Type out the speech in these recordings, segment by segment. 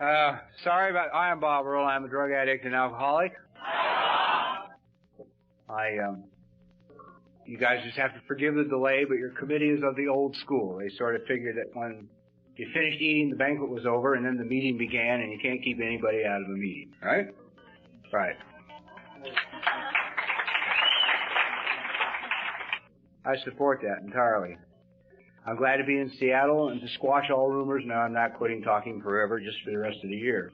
I am Bob Earl. I'm a drug addict and alcoholic. You guys just have to forgive the delay, but your committee is of the old school. They sort of figured that when you finished eating, the banquet was over, and then the meeting began, and you can't keep anybody out of a meeting, right? Right. I support that entirely. I'm glad to be in Seattle and to squash all rumors. Now I'm not quitting talking forever, just for the rest of the year.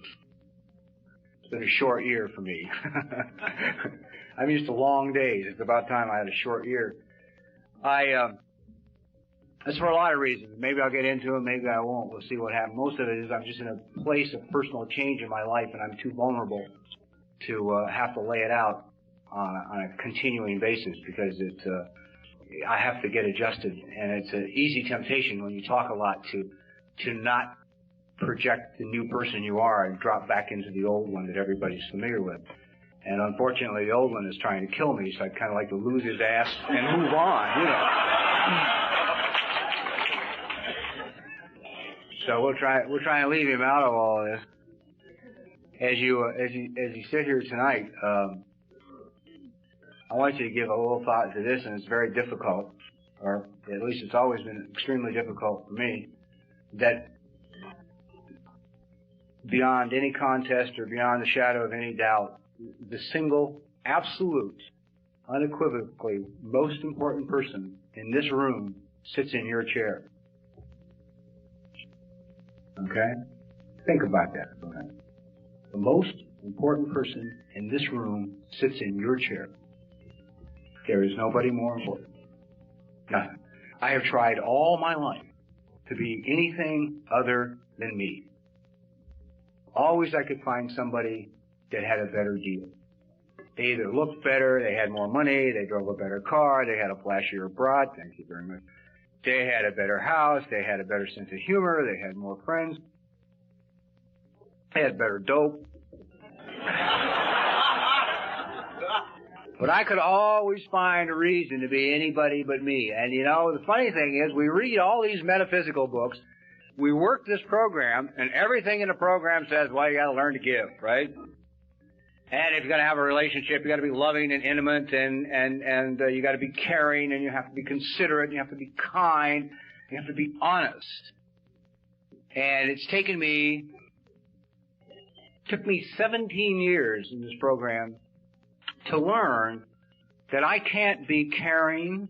It's been a short year for me. I'm used to long days. It's about time I had a short year. That's for a lot of reasons. Maybe I'll get into them, maybe I won't. We'll see what happens. Most of it is I'm just in a place of personal change in my life, and I'm too vulnerable to have to lay it out on a continuing basis, because I have to get adjusted, and it's an easy temptation when you talk a lot to not project the new person you are and drop back into the old one that everybody's familiar with. And unfortunately, the old one is trying to kill me, so I'd kind of like to lose his ass and move on, you know. So we'll try and leave him out of all of this. As you sit here tonight, I want you to give a little thought to this, and it's very difficult, or at least it's always been extremely difficult for me, that beyond any contest or beyond the shadow of any doubt, the single, absolute, unequivocally most important person in this room sits in your chair. Okay? Think about that for a minute. The most important person in this room sits in your chair. There is nobody more important. Nothing. I have tried all my life to be anything other than me. Always I could find somebody that had a better deal. They either looked better, they had more money, they drove a better car, they had a flashier broad, thank you very much. They had a better house, they had a better sense of humor, they had more friends, they had better dope. But I could always find a reason to be anybody but me. And you know, the funny thing is, we read all these metaphysical books, we work this program, and everything in the program says, well, you gotta learn to give, right? And if you're gonna have a relationship, you gotta be loving and intimate, and you gotta be caring, and you have to be considerate, and you have to be kind, you have to be honest. And it took me 17 years in this program to learn that I can't be caring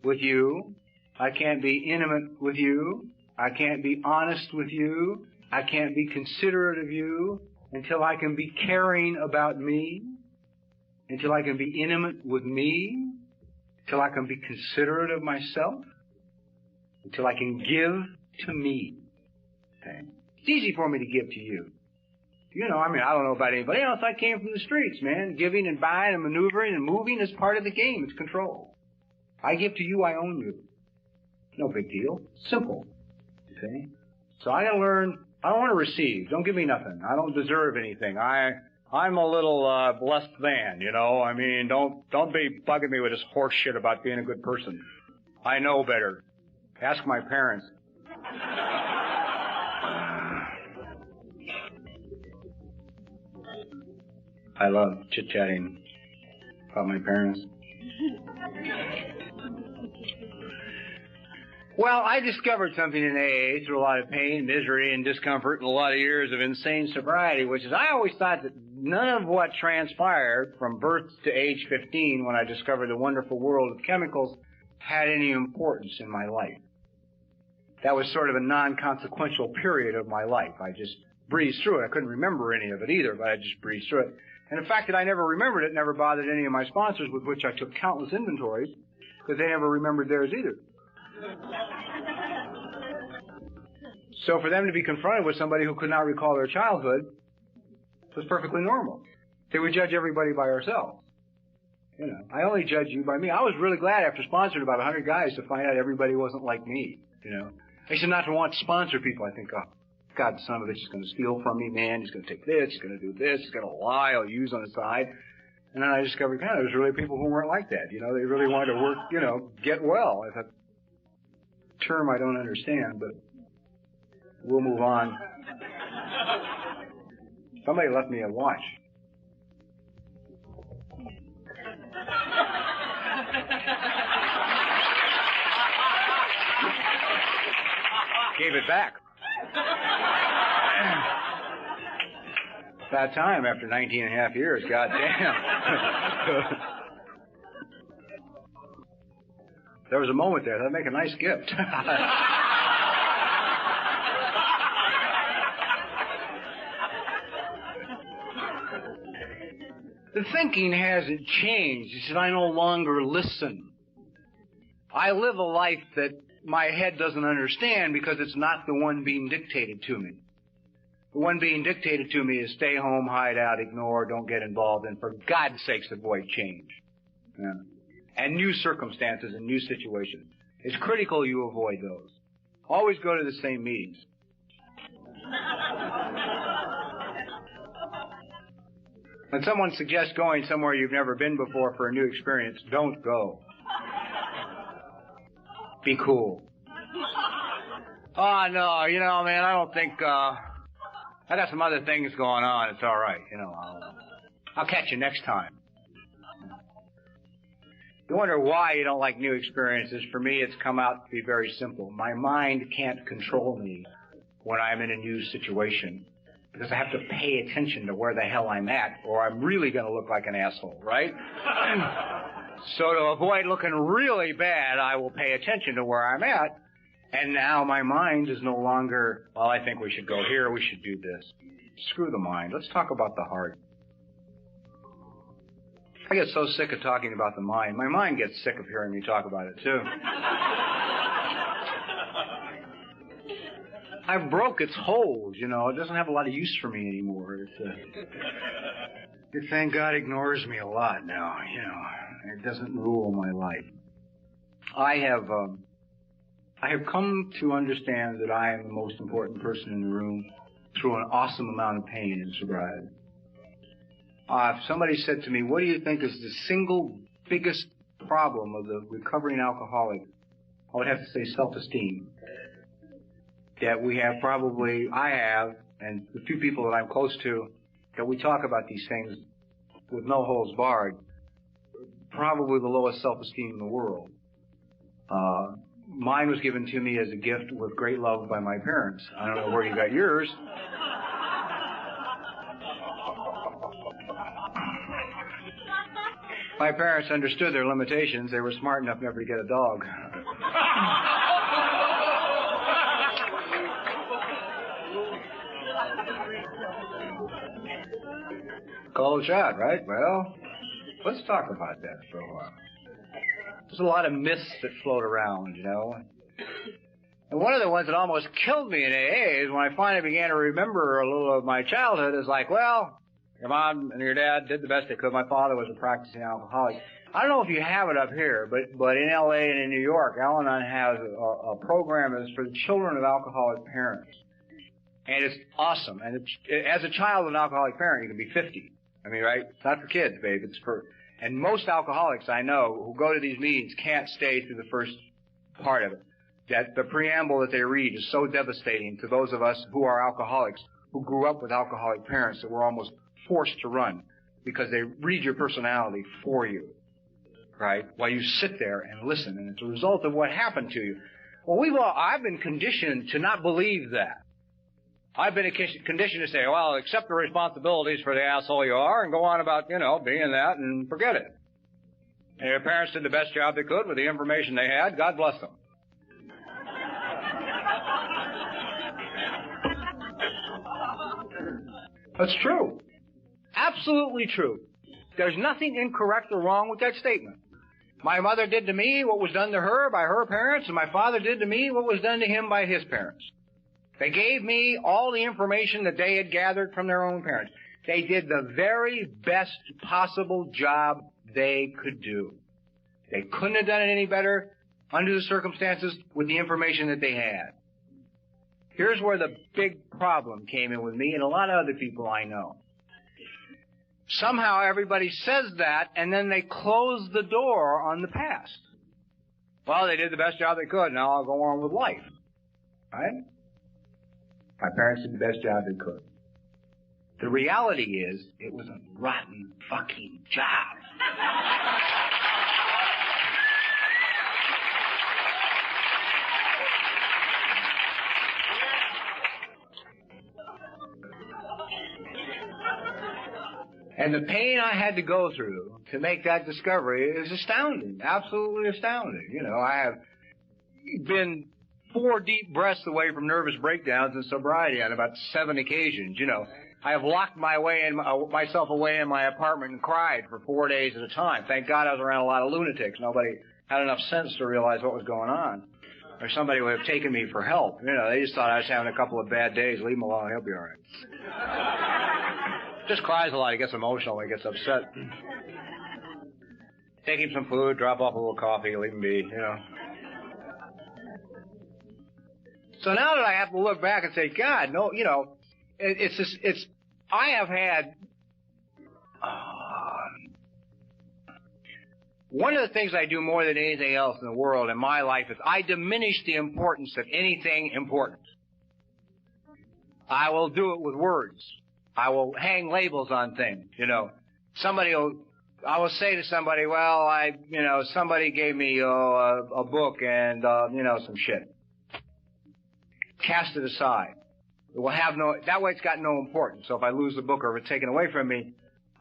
with you, I can't be intimate with you, I can't be honest with you, I can't be considerate of you until I can be caring about me, until I can be intimate with me, until I can be considerate of myself, until I can give to me. Okay? It's easy for me to give to you. You know, I mean, I don't know about anybody else. I came from the streets, man. Giving and buying and maneuvering and moving is part of the game. It's control. I give to you, I own you. No big deal. Simple. Okay? So I gotta learn, I don't want to receive. Don't give me nothing. I don't deserve anything. I'm a little, blessed man, you know. I mean, don't be bugging me with this horse shit about being a good person. I know better. Ask my parents. I love chit-chatting about my parents. Well, I discovered something in AA through a lot of pain, misery, and discomfort and a lot of years of insane sobriety, which is I always thought that none of what transpired from birth to age 15 when I discovered the wonderful world of chemicals had any importance in my life. That was sort of a non-consequential period of my life. I just breezed through it. I couldn't remember any of it either, but I just breezed through it. And the fact that I never remembered it never bothered any of my sponsors, with which I took countless inventories, because they never remembered theirs either. So for them to be confronted with somebody who could not recall their childhood was perfectly normal. They would judge everybody by ourselves. You know, I only judge you by me. I was really glad after sponsoring about 100 guys to find out everybody wasn't like me, you know. I used to not to want to sponsor people. I think, oh, God, the son of a bitch is going to steal from me, man. He's going to take this. He's going to do this. He's going to lie. I'll use on the side. And then I discovered, God, there's really people who weren't like that. You know, they really wanted to work, you know, get well. It's a term I don't understand, but we'll move on. Somebody left me a watch. Gave it back. That time after 19 and a half years, goddamn. There was a moment there. That'd make a nice gift. The thinking hasn't changed. It's that I no longer listen. I live a life that my head doesn't understand because it's not the one being dictated to me. The one being dictated to me is stay home, hide out, ignore, don't get involved, and for God's sakes avoid change. Yeah. And new circumstances and new situations. It's critical you avoid those. Always go to the same meetings. When someone suggests going somewhere you've never been before for a new experience, don't go. Be cool. Oh, no, you know, man, I don't think, I got some other things going on. It's all right, you know. I'll catch you next time. You wonder why you don't like new experiences. For me, it's come out to be very simple. My mind can't control me when I'm in a new situation because I have to pay attention to where the hell I'm at or I'm really going to look like an asshole, right? So to avoid looking really bad, I will pay attention to where I'm at. And now my mind is no longer, well, I think we should go here, we should do this. Screw the mind. Let's talk about the heart. I get so sick of talking about the mind. My mind gets sick of hearing me talk about it, too. I broke its hold, you know. It doesn't have a lot of use for me anymore. It, thank God, ignores me a lot now, you know. It doesn't rule my life. I have come to understand that I am the most important person in the room through an awesome amount of pain in sobriety. If somebody said to me, what do you think is the single biggest problem of the recovering alcoholic, I would have to say self-esteem. That we have probably, I have, and the few people that I'm close to, that we talk about these things with no holds barred, probably the lowest self-esteem in the world. Mine was given to me as a gift with great love by my parents. I don't know where you got yours. My parents understood their limitations. They were smart enough never to get a dog. Cold shot, right? Well, let's talk about that for a while. There's a lot of myths that float around, you know. And one of the ones that almost killed me in AA is when I finally began to remember a little of my childhood is like, well, your mom and your dad did the best they could. My father was a practicing alcoholic. I don't know if you have it up here, but in L.A. and in New York, Al-Anon has a program that's for the children of alcoholic parents. And it's awesome. And as a child of an alcoholic parent, you can be 50. I mean, right? It's not for kids, babe. It's for... And most alcoholics I know who go to these meetings can't stay through the first part of it. That the preamble that they read is so devastating to those of us who are alcoholics, who grew up with alcoholic parents that were almost forced to run because they read your personality for you, right? While you sit there and listen, and it's a result of what happened to you. Well, I've been conditioned to not believe that. I've been conditioned to say, well, accept the responsibilities for the asshole you are and go on about, you know, being that and forget it. And your parents did the best job they could with the information they had. God bless them. That's true. Absolutely true. There's nothing incorrect or wrong with that statement. My mother did to me what was done to her by her parents, and my father did to me what was done to him by his parents. They gave me all the information that they had gathered from their own parents. They did the very best possible job they could do. They couldn't have done it any better under the circumstances with the information that they had. Here's where the big problem came in with me and a lot of other people I know. Somehow everybody says that, and then they close the door on the past. Well, they did the best job they could, now I'll go on with life. Right? My parents did the best job they could. The reality is, it was a rotten fucking job. And the pain I had to go through to make that discovery is astounding, absolutely astounding. You know, I have been 4 deep breaths away from nervous breakdowns in sobriety on about 7 occasions. You know, I have locked myself away in my apartment and cried for 4 days at a time. Thank God I was around a lot of lunatics. Nobody had enough sense to realize what was going on. Or somebody would have taken me for help. You know, they just thought I was having a couple of bad days. Leave him alone, he'll be all right. Just cries a lot. He gets emotional. He gets upset. Take him some food, drop off a little coffee, leave him be, you know. So now that I have to look back and say, God, no, you know, I have had, one of the things I do more than anything else in the world in my life is I diminish the importance of anything important. I will do it with words. I will hang labels on things, you know. I will say to somebody, well, somebody gave me a book and, some shit. Cast it aside. It will have that way it's got no importance. So if I lose the book or if it's taken away from me,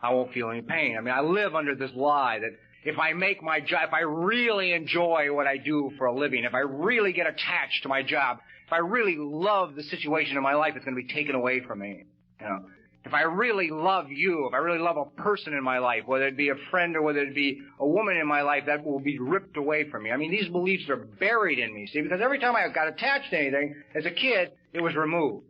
I won't feel any pain. I mean, I live under this lie that if I make my job, if I really enjoy what I do for a living, if I really get attached to my job, if I really love the situation in my life, it's going to be taken away from me, you know. If I really love you, if I really love a person in my life, whether it be a friend or whether it be a woman in my life, that will be ripped away from me. I mean, these beliefs are buried in me, see, because every time I got attached to anything, as a kid, it was removed.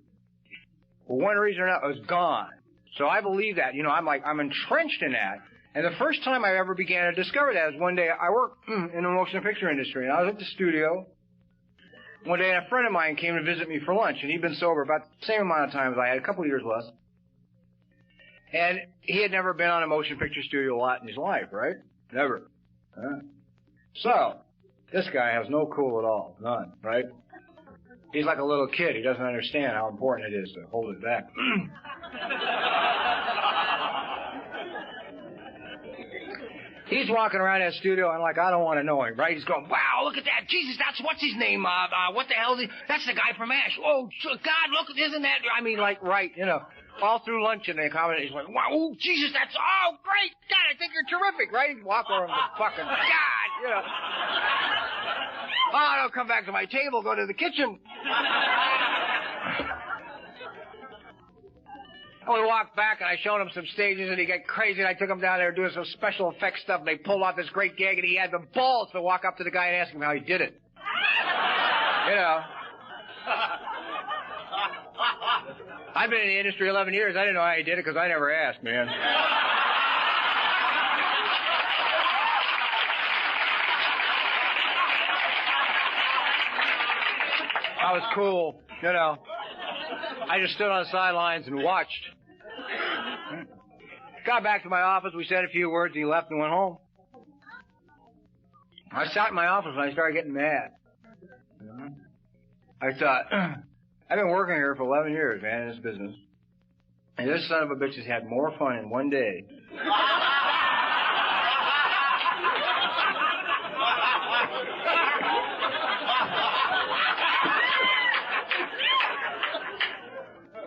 For one reason or another, it was gone. So I believe that, you know, I'm entrenched in that. And the first time I ever began to discover that was one day I worked in the motion picture industry, and I was at the studio. One day, a friend of mine came to visit me for lunch, and he'd been sober about the same amount of time as I had, a couple of years less. And he had never been on a motion picture studio lot in his life, right? Never. So, this guy has no cool at all. None, right? He's like a little kid. He doesn't understand how important it is to hold it back. He's walking around that studio, and I don't want to know him, right? He's going, wow, look at that. Jesus, what's his name? What the hell is he? That's the guy from ASH. Oh, God, look, isn't that? I mean, right, you know. All through lunch and the accommodation, he's like, wow, oh, Jesus, great. God, I think you're terrific, right? He'd walk over and go, fucking God, you know. Oh, don't come back to my table, go to the kitchen. I would walk back, and I showed him some stages, and he got crazy, and I took him down there doing some special effects stuff, and they pulled off this great gag, and he had the balls to walk up to the guy and ask him how he did it. You know. I've been in the industry 11 years. I didn't know how he did it because I never asked, man. I was cool, you know. I just stood on the sidelines and watched. Got back to my office. We said a few words. He left and went home. I sat in my office and I started getting mad. I thought, I've been working here for 11 years, man, in this business. And this son of a bitch has had more fun in one day.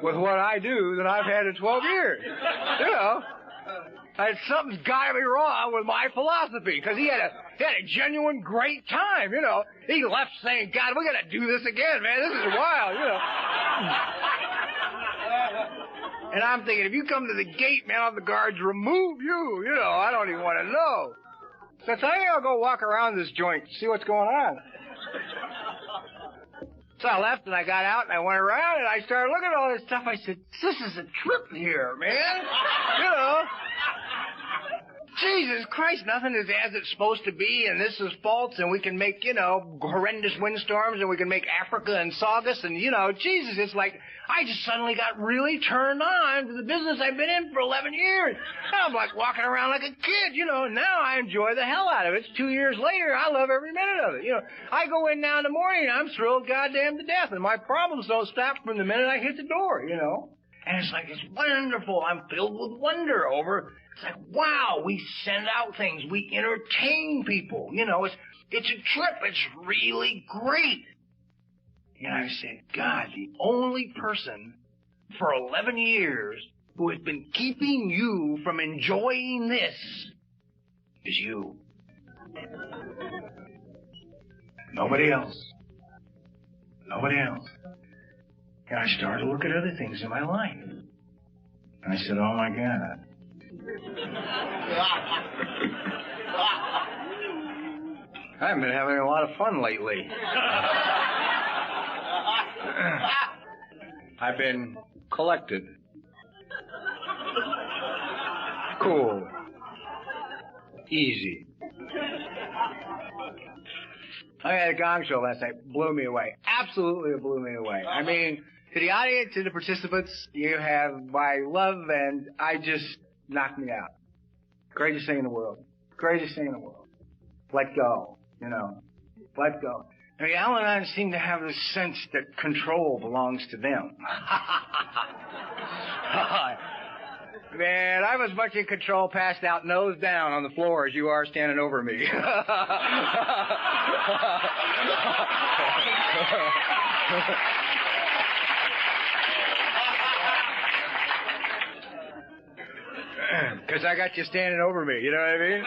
with what I do than I've had in 12 years. You know. And something's got to be wrong with my philosophy, because he had a genuine great time, you know. He left saying, God, we got to do this again, man. This is wild, you know. And I'm thinking, if you come to the gate, man, I'll have the guards remove you, you know. I don't even want to know. So I think I'll go walk around this joint, see what's going on. So I left and I got out and I went around and I started looking at all this stuff. I said, this is a trip here, man. You know. Jesus Christ, nothing is as it's supposed to be, and this is false, and we can make, you know, horrendous windstorms, and we can make Africa and Saugus, and, you know, Jesus, it's like, I just suddenly got really turned on to the business I've been in for 11 years. I'm like walking around like a kid, you know, now I enjoy the hell out of it. It's 2 years later, I love every minute of it, you know. I go in now in the morning, and I'm thrilled goddamn to death, and my problems don't stop from the minute I hit the door, you know. And it's like, it's wonderful. I'm filled with wonder over. It's like, wow, we send out things. We entertain people. You know, it's a trip. It's really great. And I said, God, the only person for 11 years who has been keeping you from enjoying this is you. Nobody else. Nobody else. And I started to look at other things in my life. And I said, oh my God. I've been having a lot of fun lately. I've been collected. Cool. Easy. I had a gong show last night. Blew me away. Absolutely blew me away. I mean, to the audience, to the participants, you have my love, and I just knocked me out. Greatest thing in the world. Greatest thing in the world. Let go, you know. Let go. I mean, Al and I seem to have this sense that control belongs to them. Man, I'm as much in control passed out nose down on the floor as you are standing over me. Because I got you standing over me, you know what I mean?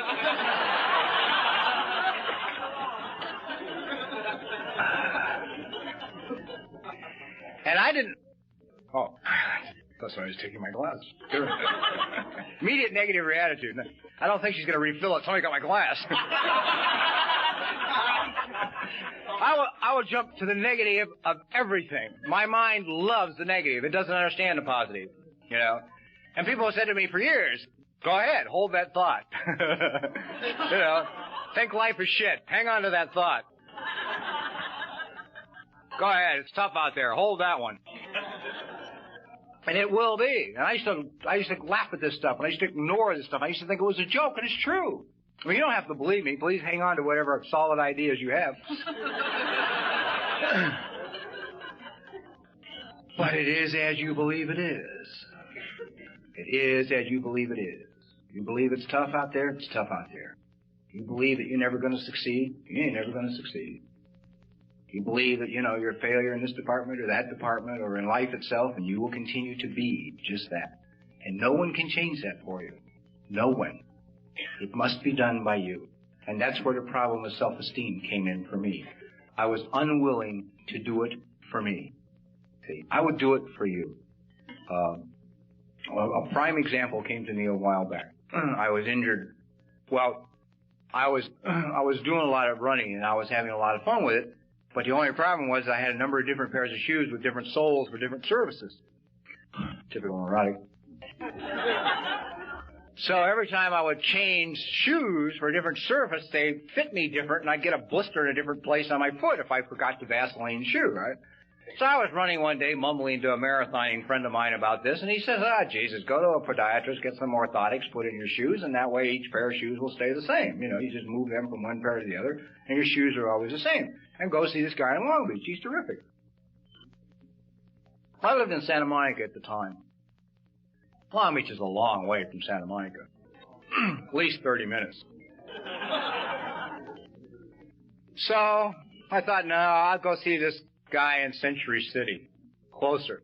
And I didn't... Oh, that's why I was taking my glass. Immediate negative reattitude. I don't think she's going to refill it. Somebody got my glass. I will jump to the negative of everything. My mind loves the negative. It doesn't understand the positive, you know. And people have said to me for years, go ahead, hold that thought. You know, think life is shit. Hang on to that thought. Go ahead, it's tough out there. Hold that one. And it will be. And I used to laugh at this stuff, and I used to ignore this stuff. I used to think it was a joke, and it's true. I mean, you don't have to believe me. Please hang on to whatever solid ideas you have. But it is as you believe it is. It is as you believe it is. You believe it's tough out there, it's tough out there. You believe that you're never going to succeed, you ain't never going to succeed. You believe that, you know, you're a failure in this department or that department or in life itself, and you will continue to be just that. And no one can change that for you. No one. It must be done by you. And that's where the problem of self-esteem came in for me. I was unwilling to do it for me. See, I would do it for you. A prime example came to me a while back. I was injured. Well, I was doing a lot of running, and I was having a lot of fun with it. But the only problem was I had a number of different pairs of shoes with different soles for different services. Typical neurotic. So every time I would change shoes for a different surface, they fit me different, and I'd get a blister in a different place on my foot if I forgot the Vaseline shoe, right? So I was running one day, mumbling to a marathoning friend of mine about this, and he says, Jesus, go to a podiatrist, get some orthotics, put in your shoes, and that way each pair of shoes will stay the same. You know, you just move them from one pair to the other, and your shoes are always the same. And go see this guy in Long Beach. He's terrific. I lived in Santa Monica at the time. Long Beach is a long way from Santa Monica. At least 30 minutes. So I thought, no, I'll go see this guy in Century City, closer.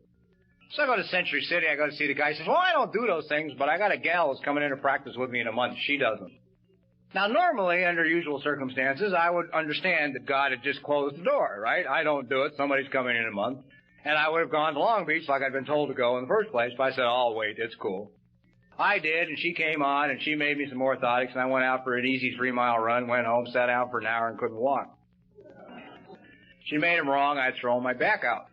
So I go to Century City, I go to see the guy. He says, well, I don't do those things, but I got a gal who's coming in to practice with me in a month. She doesn't. Now, normally, under usual circumstances, I would understand that God had just closed the door, right? I don't do it. Somebody's coming in a month. And I would have gone to Long Beach like I'd been told to go in the first place, but I said, oh, wait, it's cool. I did, and she came on, and she made me some orthotics, and I went out for an easy 3-mile run, went home, sat down for an hour, and couldn't walk. She made him wrong. I'd thrown my back out.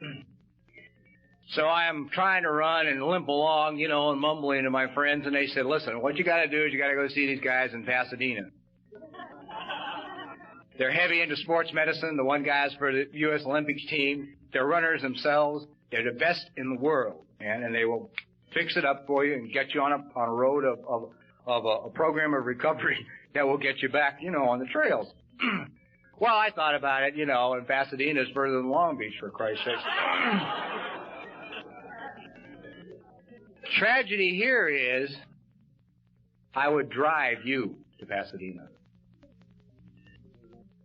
So I'm trying to run and limp along, you know, and mumbling to my friends, and they said, listen, what you got to do is you got to go see these guys in Pasadena. They're heavy into sports medicine. The one guy's for the U.S. Olympics team. They're runners themselves. They're the best in the world, man, and they will fix it up for you and get you on a road of a program of recovery that will get you back, you know, on the trails. Well, I thought about it, you know, and Pasadena's further than Long Beach, for Christ's sake. tragedy here is I would drive you to Pasadena.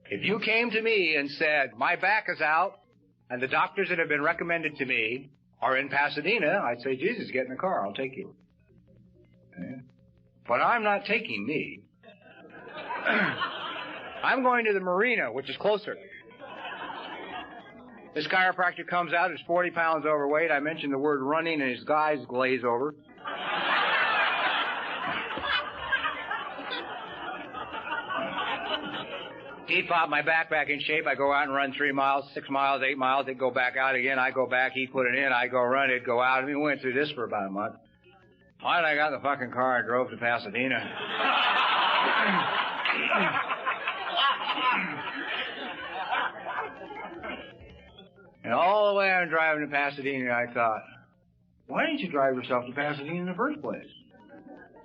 If you came to me and said, my back is out, and the doctors that have been recommended to me are in Pasadena, I'd say, Jesus, get in the car, I'll take you. Okay? But I'm not taking me. I'm going to the marina, which is closer. This chiropractor comes out, is 40 pounds overweight. I mentioned the word running, and his eyes glaze over. He'd pop my back in shape. I go out and run 3 miles, 6 miles, 8 miles. He'd go back out again. I go back. He'd put it in. I go run. It'd go out. We went through this for about a month. Finally, I got in the fucking car and drove to Pasadena. And all the way I'm driving to Pasadena, I thought, why didn't you drive yourself to Pasadena in the first place?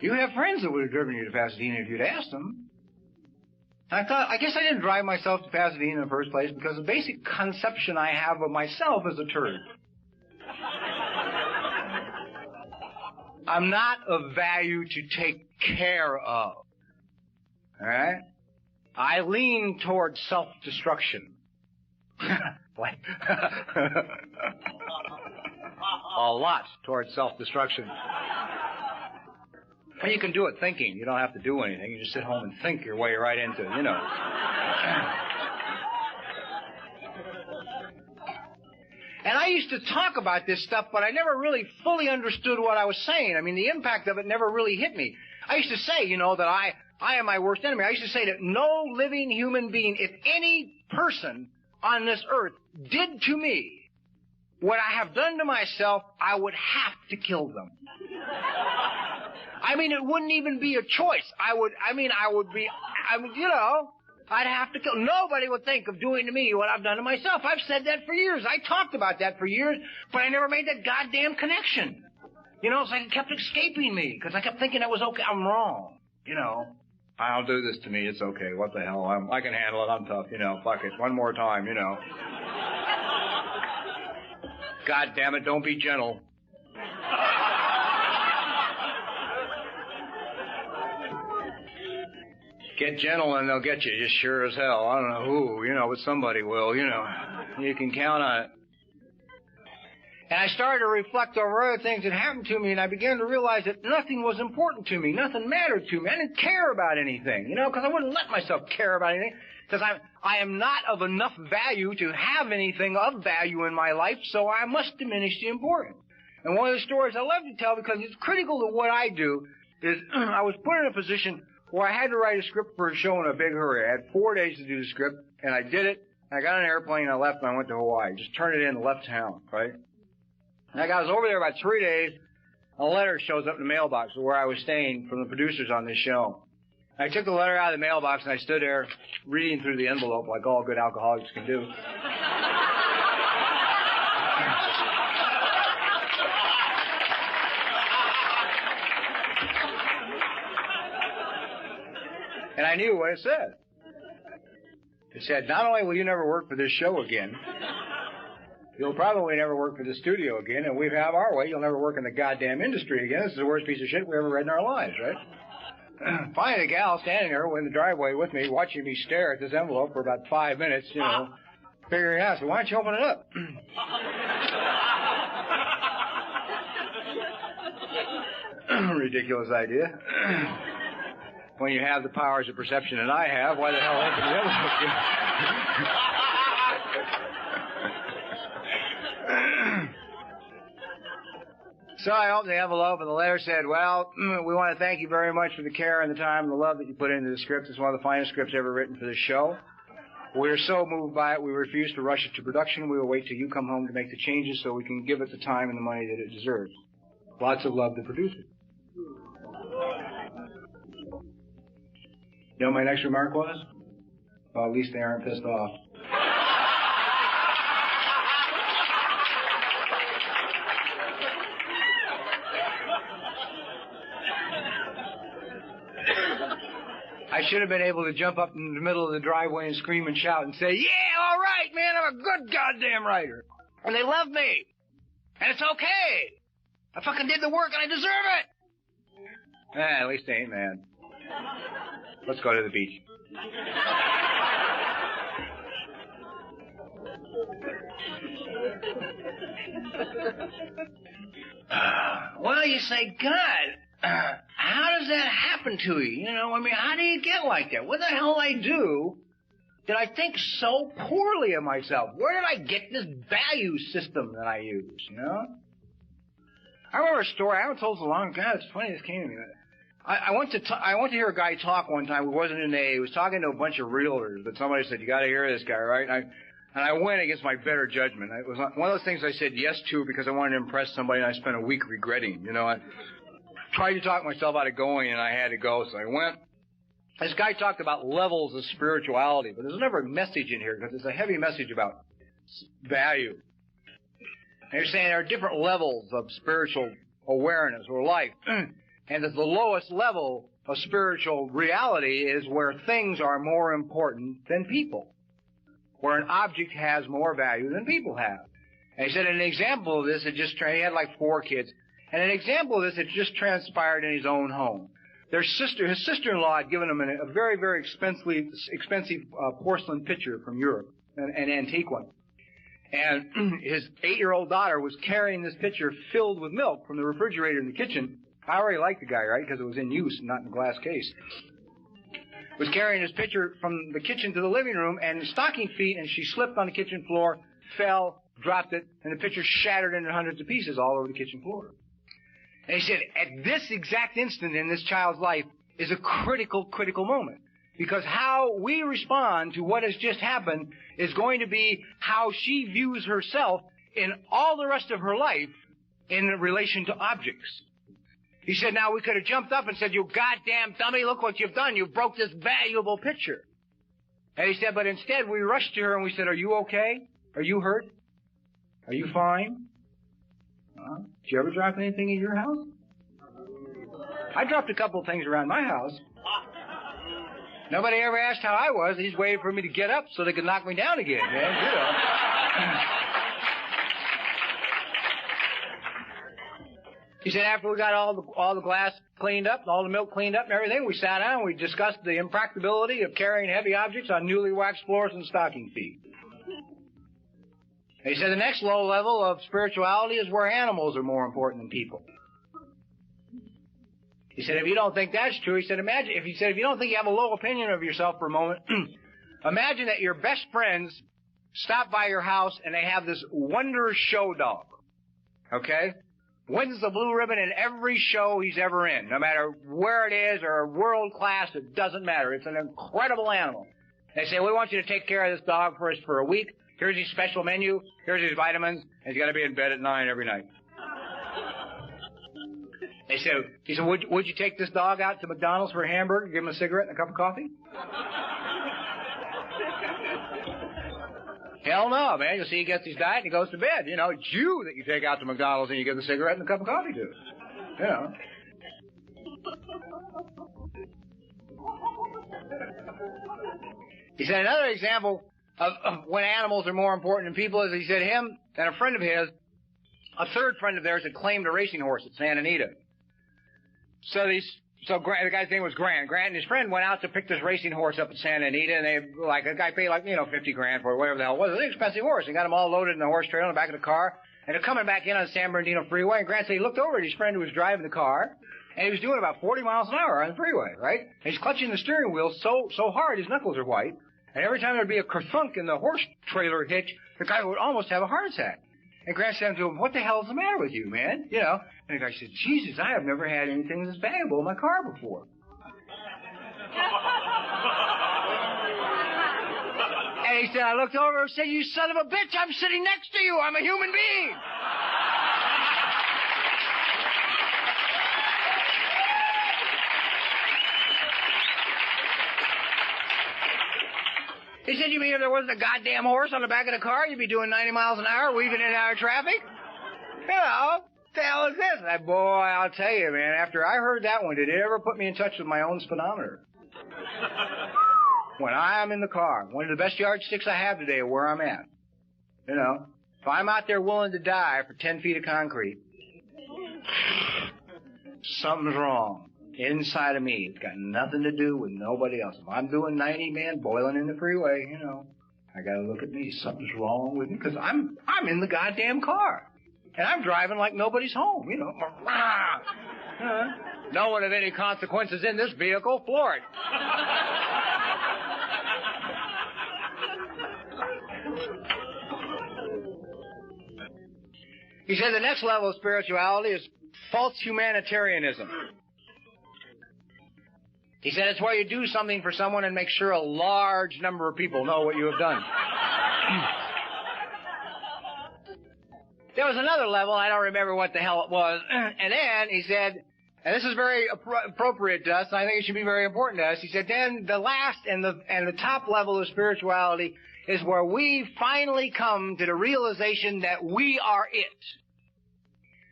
You have friends that would have driven you to Pasadena if you'd asked them. I thought, I guess I didn't drive myself to Pasadena in the first place because the basic conception I have of myself is a turd. I'm not of value to take care of. All right? I lean towards self-destruction. What? A lot towards self-destruction. Well, you can do it thinking. You don't have to do anything. You just sit home and think your way right into it, you know. And I used to talk about this stuff, but I never really fully understood what I was saying. I mean, the impact of it never really hit me. I used to say, you know, that I am my worst enemy. I used to say that no living human being, if any person on this earth did to me what I have done to myself, I would have to kill them. I mean, it wouldn't even be a choice. You know, I'd have to kill. Nobody would think of doing to me what I've done to myself. I've said that for years. I talked about that for years, but I never made that goddamn connection. You know, it's like it kept escaping me, because I kept thinking I was okay. I'm wrong, you know. I'll do this to me. It's okay. What the hell? I can handle it. I'm tough, you know. Fuck it. One more time, you know. God damn it, don't be gentle. Get gentle and they'll get you, just sure as hell. I don't know who, you know, but somebody will, you know. You can count on it. And I started to reflect over other things that happened to me, and I began to realize that nothing was important to me. Nothing mattered to me. I didn't care about anything, you know, because I wouldn't let myself care about anything. Because I am not of enough value to have anything of value in my life, so I must diminish the importance. And one of the stories I love to tell, because it's critical to what I do, is I was put in a position where I had to write a script for a show in a big hurry. I had 4 days to do the script, and I did it. I got on an airplane, and I left, and I went to Hawaii. Just turned it in and left town, right? And I was over there about 3 days. A letter shows up in the mailbox where I was staying from the producers on this show. I took the letter out of the mailbox, and I stood there reading through the envelope like all good alcoholics can do. And I knew what it said. It said, not only will you never work for this show again, you'll probably never work for the studio again, and we have our way. You'll never work in the goddamn industry again. This is the worst piece of shit we ever read in our lives, right? Finally, the gal standing there in the driveway with me, watching me stare at this envelope for about 5 minutes, you know, figuring out, so why don't you open it up? Ridiculous idea. When you have the powers of perception that I have, why the hell open the envelope? So I opened the envelope, and the letter said, well, we want to thank you very much for the care and the time and the love that you put into the script. It's one of the finest scripts ever written for this show. We are so moved by it, we refuse to rush it to production. We will wait till you come home to make the changes so we can give it the time and the money that it deserves. Lots of love, the producer. You know what my next remark was? Well, at least they aren't pissed off. I should have been able to jump up in the middle of the driveway and scream and shout and say, yeah, all right, man, I'm a good goddamn writer. And they love me. And it's okay. I fucking did the work and I deserve it. At least they ain't mad. Let's go to the beach. Well, you say, God, how does that happen to you? You know, I mean, how do you get like that? What the hell did I do? Did I think so poorly of myself? Where did I get this value system that I use, you know? I remember a story. I haven't told it so long. God, it's funny this came to me. I went to hear a guy talk one time who wasn't in A. He was talking to a bunch of realtors, but somebody said, you got to hear this guy, right? And I went against my better judgment. It was one of those things I said yes to because I wanted to impress somebody, and I spent a week regretting. You know, I tried to talk myself out of going, and I had to go, so I went. This guy talked about levels of spirituality, but there's never a message in here because it's a heavy message about value. And you're saying there are different levels of spiritual awareness or life. And that the lowest level of spiritual reality is where things are more important than people. Where an object has more value than people have. And he said an example of this, he had like 4 kids. And an example of this had just transpired in his own home. His sister-in-law had given him a very, very expensive porcelain pitcher from Europe, an antique one. And his 8-year-old daughter was carrying this pitcher filled with milk from the refrigerator in the kitchen. I already liked the guy, right, because it was in use and not in a glass case. Was carrying his pitcher from the kitchen to the living room, and stocking feet, and she slipped on the kitchen floor, fell, dropped it, and the pitcher shattered into hundreds of pieces all over the kitchen floor. And he said, at this exact instant in this child's life is a critical, critical moment. Because how we respond to what has just happened is going to be how she views herself in all the rest of her life in relation to objects. He said, now we could have jumped up and said, you goddamn dummy, look what you've done. You broke this valuable pitcher. And he said, but instead we rushed to her and we said, are you okay? Are you hurt? Are you fine? Did you ever drop anything in your house? I dropped a couple of things around my house. Nobody ever asked how I was. They just waited for me to get up so they could knock me down again, man. You know. He said after we got all the glass cleaned up, all the milk cleaned up and everything, we sat down and we discussed the impracticability of carrying heavy objects on newly waxed floors and stocking feet. And he said the next low level of spirituality is where animals are more important than people. He said if you don't think that's true, he said if you don't think you have a low opinion of yourself for a moment, imagine that your best friends stop by your house and they have this wondrous show dog. Okay? Wins the blue ribbon in every show he's ever in. No matter where it is or world class, it doesn't matter. It's an incredible animal. They say, we want you to take care of this dog for us for a week. Here's his special menu. Here's his vitamins. And he's got to be in bed at 9 every night. He said, would you take this dog out to McDonald's for a hamburger, give him a cigarette and a cup of coffee? Hell no, man. You'll see he gets his diet and he goes to bed. You know, it's you that you take out to McDonald's and you give the cigarette and a cup of coffee to. You know. He said another example of when animals are more important than people is he said him and a friend of his, a third friend of theirs had claimed a racing horse at Santa Anita. So the guy's name was Grant. Grant and his friend went out to pick this racing horse up at Santa Anita, and the guy paid $50,000 for it, whatever the hell it was. It was an expensive horse. He got them all loaded in the horse trailer in the back of the car, and they're coming back in on the San Bernardino freeway, and Grant said he looked over at his friend who was driving the car, and he was doing about 40 miles an hour on the freeway, right? And he's clutching the steering wheel so hard his knuckles are white, and every time there'd be a kerthunk in the horse trailer hitch, the guy would almost have a heart attack. And Grant said to him, what the hell is the matter with you, man? You know. And the guy said, Jesus, I have never had anything this valuable in my car before. And he said, I looked over and said, you son of a bitch, I'm sitting next to you. I'm a human being. He said, you mean if there wasn't a goddamn horse on the back of the car, you'd be doing 90 miles an hour, weaving in and out of traffic? You know, what the hell is this? And boy, I'll tell you, man, after I heard that one, did it ever put me in touch with my own speedometer? When I'm in the car, one of the best yardsticks I have today are where I'm at. You know, if I'm out there willing to die for 10 feet of concrete, Something's wrong inside of me. It's got nothing to do with nobody else. If I'm doing 90, man, boiling in the freeway, you know, I got to look at me. Something's wrong with me because I'm in the goddamn car. And I'm driving like nobody's home, you know. No one of any consequence is in this vehicle. Floor it. He said the next level of spirituality is false humanitarianism. He said it's where you do something for someone and make sure a large number of people know what you have done. There was another level, I don't remember what the hell it was, and then he said, and this is very appropriate to us, and I think it should be very important to us, he said, then the last and the top level of spirituality is where we finally come to the realization that we are it.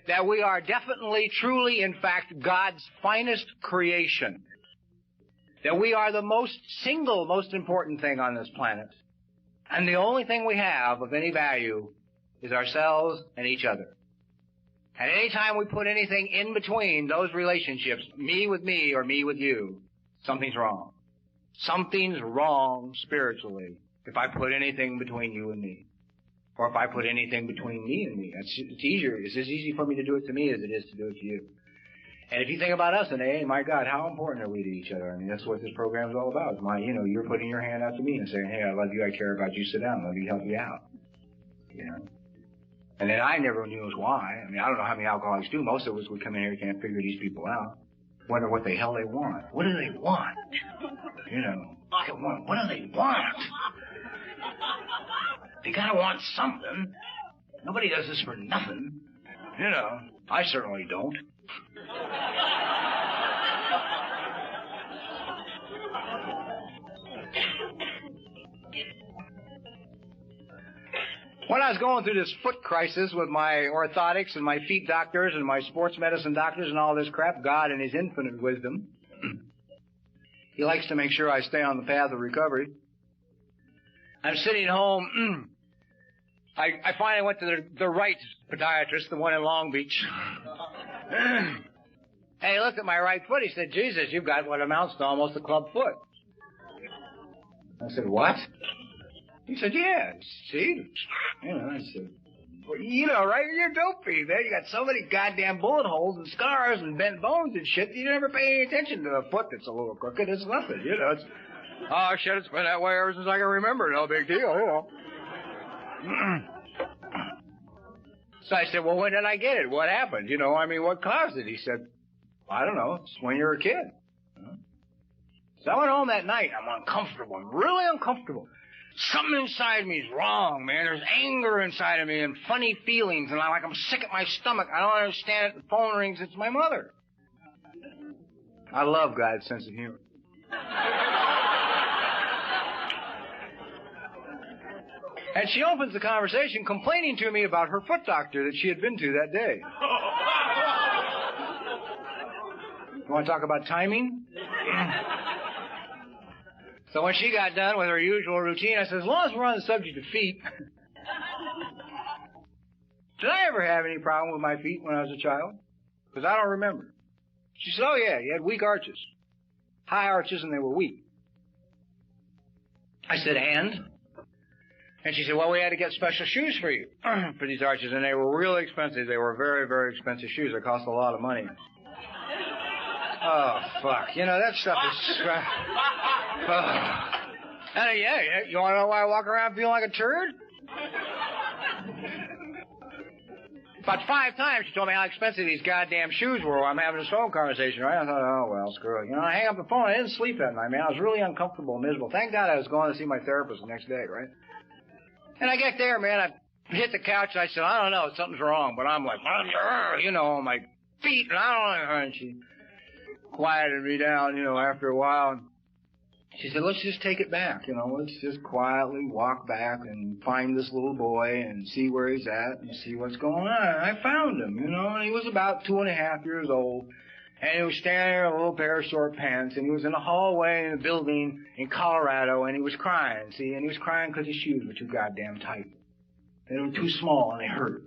That we are definitely, truly, in fact, God's finest creation. That we are the most important thing on this planet. And the only thing we have of any value is ourselves and each other. And any time we put anything in between those relationships, me with me or me with you, something's wrong. Something's wrong spiritually if I put anything between you and me. Or if I put anything between me and me. It's easier. It's as easy for me to do it to me as it is to do it to you. And if you think about us in AA, my God, how important are we to each other? I mean, that's what this program is all about. You're putting your hand out to me and saying, hey, I love you, I care about you, sit down, let me help you out. You know? And then I never knew why. I mean, I don't know how many alcoholics do. Most of us would come in here and can't figure these people out. Wonder what the hell they want. What do they want? You know, what do they want? They gotta want something. Nobody does this for nothing. You know, I certainly don't. When I was going through this foot crisis with my orthotics and my feet doctors and my sports medicine doctors and all this crap, God in His infinite wisdom, He likes to make sure I stay on the path of recovery. I'm sitting home. I finally went to the right podiatrist, the one in Long Beach. And he looked at my right foot. He said, Jesus, you've got what amounts to almost a club foot. I said, what? He said, yeah, see? You know, I said, well, you know, right? You're dopey, man. You got so many goddamn bullet holes and scars and bent bones and shit. You never pay any attention to a foot that's a little crooked. It's nothing, you know. It's, oh, shit, it's been that way ever since I can remember. No big deal, you know. So I said, well, when did I get it? What happened? You know, I mean, what caused it? He said, I don't know. It's when you were a kid. So I went home that night. I'm uncomfortable. I'm really uncomfortable. Something inside me is wrong, man. There's anger inside of me and funny feelings, and I'm sick at my stomach. I don't understand it. The phone rings. It's my mother. I love God's sense of humor. And she opens the conversation complaining to me about her foot doctor that she had been to that day. You want to talk about timing? So when she got done with her usual routine, I said, as long as we're on the subject of feet, did I ever have any problem with my feet when I was a child? Because I don't remember. She said, oh, yeah, you had weak arches. High arches, and they were weak. I said, and? And she said, well, we had to get special shoes for you, for these arches, and they were really expensive. They were very, very expensive shoes. They cost a lot of money. Oh, fuck. You know, that stuff is... And yeah, you want to know why I walk around feeling like a turd? About 5 times she told me how expensive these goddamn shoes were while I'm having this phone conversation, right? I thought, oh, well, screw it. You know, I hang up the phone. I didn't sleep that night, man. I was really uncomfortable and miserable. Thank God I was going to see my therapist the next day, right? And I get there, man. I hit the couch. And I said, I don't know. Something's wrong. But I'm like, you know, on my feet. And I don't know. And she quieted me down, you know, after a while. And she said, let's just take it back, you know. Let's just quietly walk back and find this little boy and see where he's at and see what's going on. And I found him, you know, and he was about 2.5 years old. And he was standing there in a little pair of short pants, and he was in a hallway in a building in Colorado, and he was crying, see? And he was crying because his shoes were too goddamn tight. They were too small, and they hurt.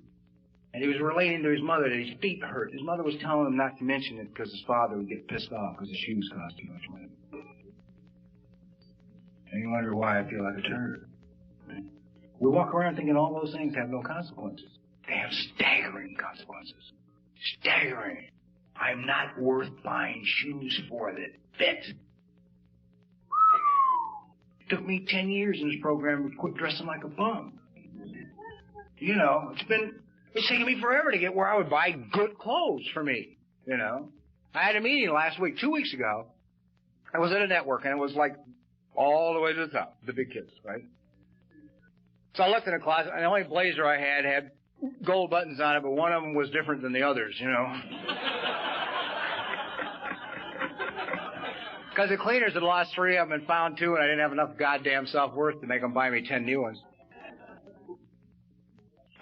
And he was relating to his mother that his feet hurt. His mother was telling him not to mention it because his father would get pissed off because his shoes cost too much money. And you wonder why I feel like a turd. We walk around thinking all those things have no consequences. They have staggering consequences. Staggering. I'm not worth buying shoes for that fit. It took me 10 years in this program to quit dressing like a bum. You know, it's taken me forever to get where I would buy good clothes for me, you know. I had a meeting last week, 2 weeks ago. I was at a network, and it was like all the way to the top, the big kids, right? So I looked in the closet, and the only blazer I had gold buttons on it, but one of them was different than the others, you know. Because the cleaners had lost 3 of them and found 2, and I didn't have enough goddamn self-worth to make them buy me 10 new ones.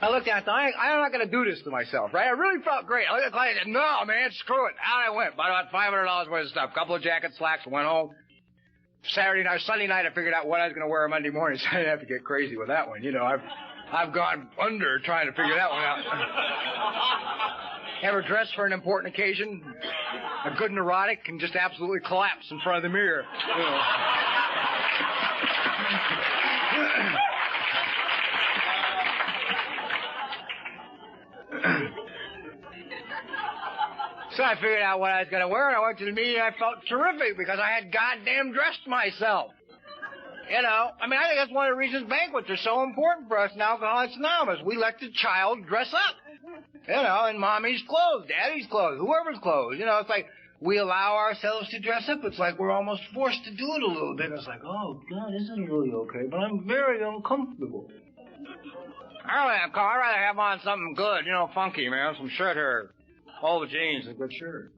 I looked at it, I'm not going to do this to myself, right? I really felt great. I looked at the client and said, no, man, screw it. Out I went. Bought about $500 worth of stuff. Couple of jackets, slacks, went home. Sunday night, I figured out what I was going to wear Monday morning, so I didn't have to get crazy with that one. You know, I've gone under trying to figure that one out. Ever dressed for an important occasion? A good neurotic can just absolutely collapse in front of the mirror. You know. So I figured out what I was going to wear, and I went to the meeting, and I felt terrific because I had goddamn dressed myself. You know, I mean, I think that's one of the reasons banquets are so important for us in Alcoholics Anonymous. We let the child dress up. You know, in mommy's clothes, daddy's clothes, whoever's clothes. You know, it's like we allow ourselves to dress up. It's like we're almost forced to do it a little bit. It's like, oh, God, this isn't really okay, but I'm very uncomfortable. I'd rather have on something good, you know, funky, man, some shirt hair, all the jeans, and a good shirt.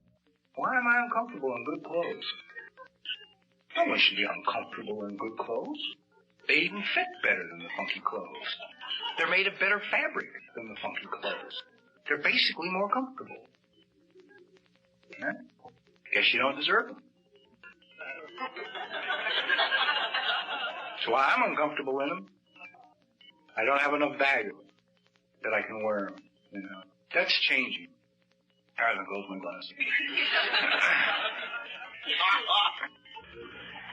Why am I uncomfortable in good clothes? No one should be uncomfortable in good clothes. They even fit better than the funky clothes. They're made of better fabric than the funky clothes. They're basically more comfortable. Huh? Guess you don't deserve them. That's why I'm uncomfortable in them. I don't have enough value that I can wear them, you know. That's changing. All right, I'll close my glasses.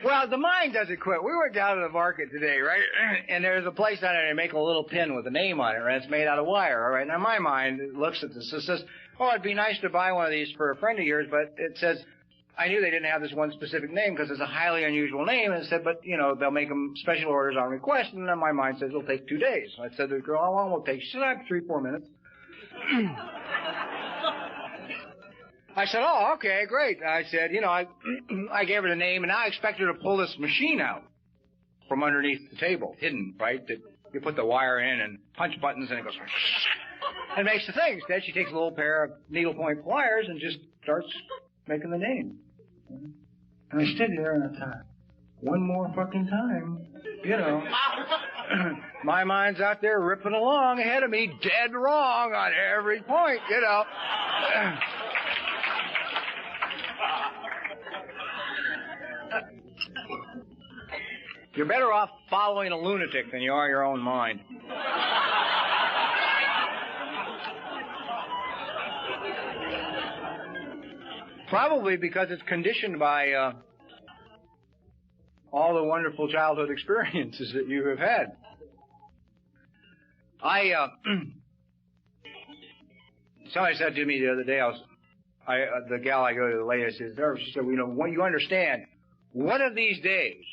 Well, the mind doesn't quit. We went down to the market today, right? And there's a place down there they make a little pin with a name on it, right? It's made out of wire, all right? Now, my mind looks at this and says, oh, it'd be nice to buy one of these for a friend of yours, but it says, I knew they didn't have this one specific name because it's a highly unusual name, and it said, but, you know, they'll make them special orders on request, and then my mind says it'll take 2 days. So I said to the girl, how long will it take? She said, 3-4 minutes. I said, oh, okay, great. I said, you know, I gave her the name, and now I expect her to pull this machine out from underneath the table, hidden, right? That you put the wire in and punch buttons, and it goes, and makes the thing. Instead, she takes a little pair of needlepoint pliers and just starts making the name. And I stood there and I thought, one more fucking time, you know. My mind's out there ripping along ahead of me, dead wrong on every point, you know. You're better off following a lunatic than you are your own mind. Probably because it's conditioned by all the wonderful childhood experiences that you have had. Somebody said to me the other day, the gal I go to the latest is there. She said, you know, when you understand, one of these days,